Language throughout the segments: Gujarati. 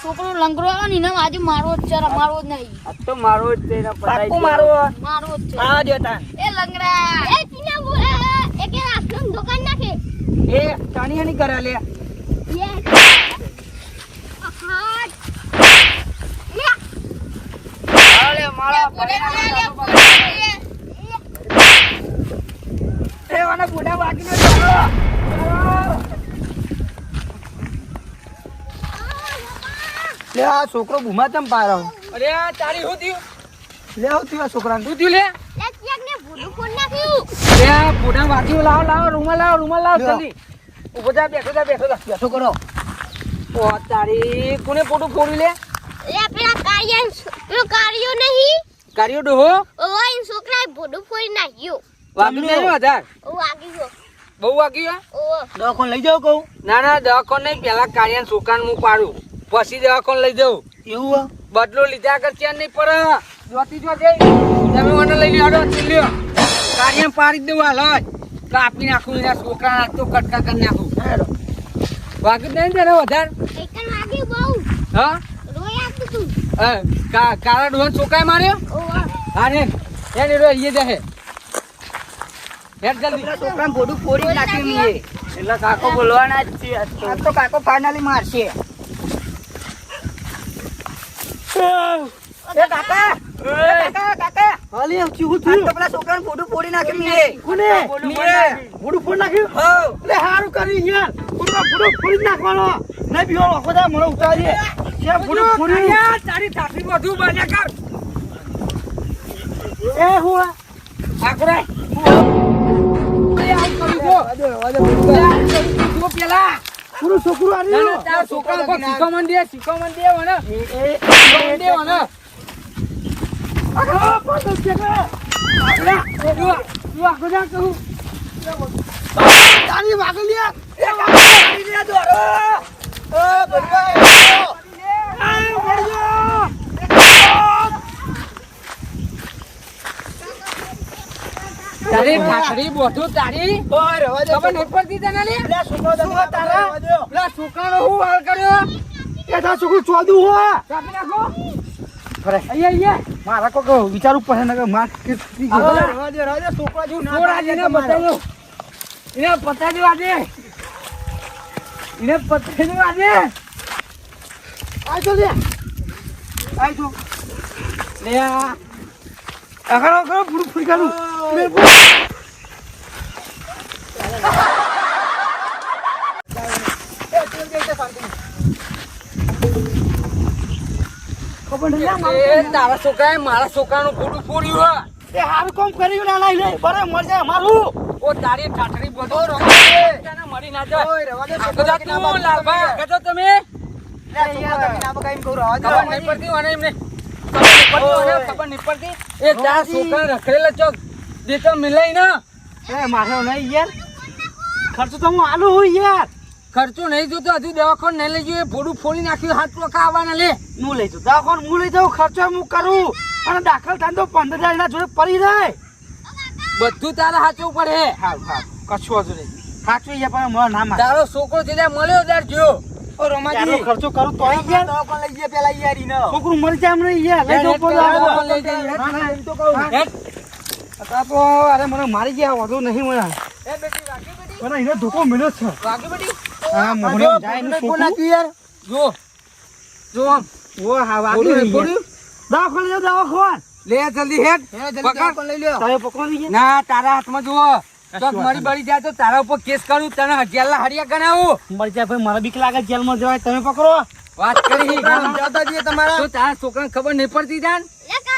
છોકરો લંગરો આવે ને એના આજે મારો જ છે મારો જ નહીં આ તો મારો જ છે પાકું મારો મારો જ છે આ દે તા એ લંગડા એ તીના બોલા એ કે આસન દુકાન નાખે એ તાણી હની કરે લે એ હાટ અરે માળા એ વાના બુડા બાકી નો ચાલો લે આ છોકરો બુમા ચમ પારો અરે તારી હું થયું લે આવ તું આ છોકરાને શું થયું લે લે ચેક ને ભૂડું ફોન નાખ્યું લે બુડા વાગ્યું લાવ રૂમાલ લાવ જલ્દી ઉભો જા બેઠો કરો ઓ તારી કોને પોટું ફોડી લે લે પેલા કાર્યો નહીં કાર્યો ડોહો ઓય છોકરાએ ભૂડું ફોડી નાખ્યું વાગ્યું નહીં વધાર ઓ વાગી ગયો બહુ વાગ્યું ઓ દવાખાને લઈ જાવ કહું ના દવાખાને નહીં પેલા કાર્યાન સુકાન હું પાડું પછી દવાખાને લઈ જાઉં એવું બદલો લીધા કર ચેન નહીં પડે જોતી જો જઈ તમે મને લઈ લ્યો લ્યો કાર્યમ પાડી દઉં હાલ જ કાપી નાખું એના છોકરા તો કટકા કરી નાખું વાગ્યું નહીં ને વધારે એકન વાગ્યું બહુ હા રોય આપતું તું કાળા ડોહન છોકરાએ માર્યો ઓ હા ને એને રોઈ જશે હેડ જલ્દી પેલા છોકરાને બોડું ફોડી નાખ્યું મીએ એટલે કાકો બોલવાના જ છે આ તો કાકો ફાઇનલી મારશે એ કાકા કાકા હાલી આવ ચૂ થયું તો પેલા છોકરાને બોડું ફોડી નાખ્યું મીએ કોને બોડું ફોડી નાખ્યું હા લે હારું કરી યાર બોડું ફોડી નાખવાનો નહીં બીઓ બધા મને ઉતારીએ કે બોડું ફોડી યાર તારી થાપી બધું બન્યા કર એ હુઆ આકરે પેલા પૂરું છોકરું આની તારા છોકરા શીખવણ દે મને તારી વાગલિયા એ વાગલિયા દોરો ઓ બડવા આ બડવા તારી ઠાકરી બોધું તારી ઓય રવા દે ખબર નહીં પડતી તને લે પેલા છોકરો તારા પેલા છોકરાનો હું હાલ કર્યો એ તારા છોકરું ચોદું હો કાપી નાખો અરે અહીંયા મારા કોક વિચારવું પડે ને કે માર કે રવા દે છોકરા જેવું ના છોરા જેને બતાવ્યો એને પતાજો આજે આઈ તો લે આઈ તો લે આ અગર પૂરું ફરી કાઢું ખબર નહીં તારા છોકરાએ મારા છોકરાનું ફોટું ફોડ્યું એ હારું કોમ કર્યું ના લઈ લે બરે મર જાય અમારું ઓ તારી ઠાઠડી બધો મરી ના જાય ઓય રવા દે બધા તું લાલભા આગળ તમે ખબર નહીં પડતી અને એમને ખબર નહીં પડતી એ ચાર છોકરા રખડેલા ચોક દેતો મિલાઈ ના એ મારો નહીં યાર ખર્ચો તો હું આલુ હું યાર ખર્ચો નહીં જોતો હજુ દવાખાને નહીં લઈ જઈએ ફોડું ફોડી નાખ્યું હાથ ટોકા આવવાના લે હું લઈ જાઉં દવાખાને હું લઈ જાઉં ખર્ચો હું કરું અને દાખલ થાય તો 15,000 ના જોડે પડી જાય બધું તારા હાચવું પડે હા કશું વાંધો નહીં સાચું યાર પણ મને ના માર તારો છોકરો છે ત્યાં મળ્યો તાર જો ઓ રમાજી ખર્ચો કરું તો યાર દવાખાને લઈ ગયા પેલા યાર ઈનો છોકરું મરી જાય એમ નહીં યાર લઈ જાઉં પડે લઈ જઈએ એમ તો કહું આ તો અરે મને મારી ગયા વાંધો નહીં મને એ બેટી વાગી બેટી મને એને ધોકો મળ્યો છે વાગી બેટી હા મને જાય ને છોકરું યાર જો આમ ઓ હા વાગી ફોડ્યું દવાખાને જાવ દવાખાને લે જલ્દી હેડ પકડ લઈ લ્યો તમે પકડી ગયા ના તારા હાથમાં જુઓ તો મરી બળી જાય તો તારા ઉપર કેસ કરું તને જેલના હરિયા ગણાવું મરી જાય ભાઈ મને બીક લાગે જેલમાં જવાય તમે પકડો વાત કરી જતા જઈએ તમારા તો તારા છોકરાને ખબર નહીં પડતી જાન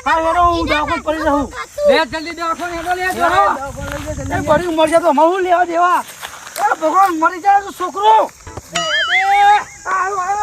હા હેરો હું દવાખાને પડી રહું લે જલ્દી દવાખાને હેડો લે જરો એ બડી મરી જાય તો અમારું લેવા દેવા એ ભગવાન મરી જાય તો છોકરો આયો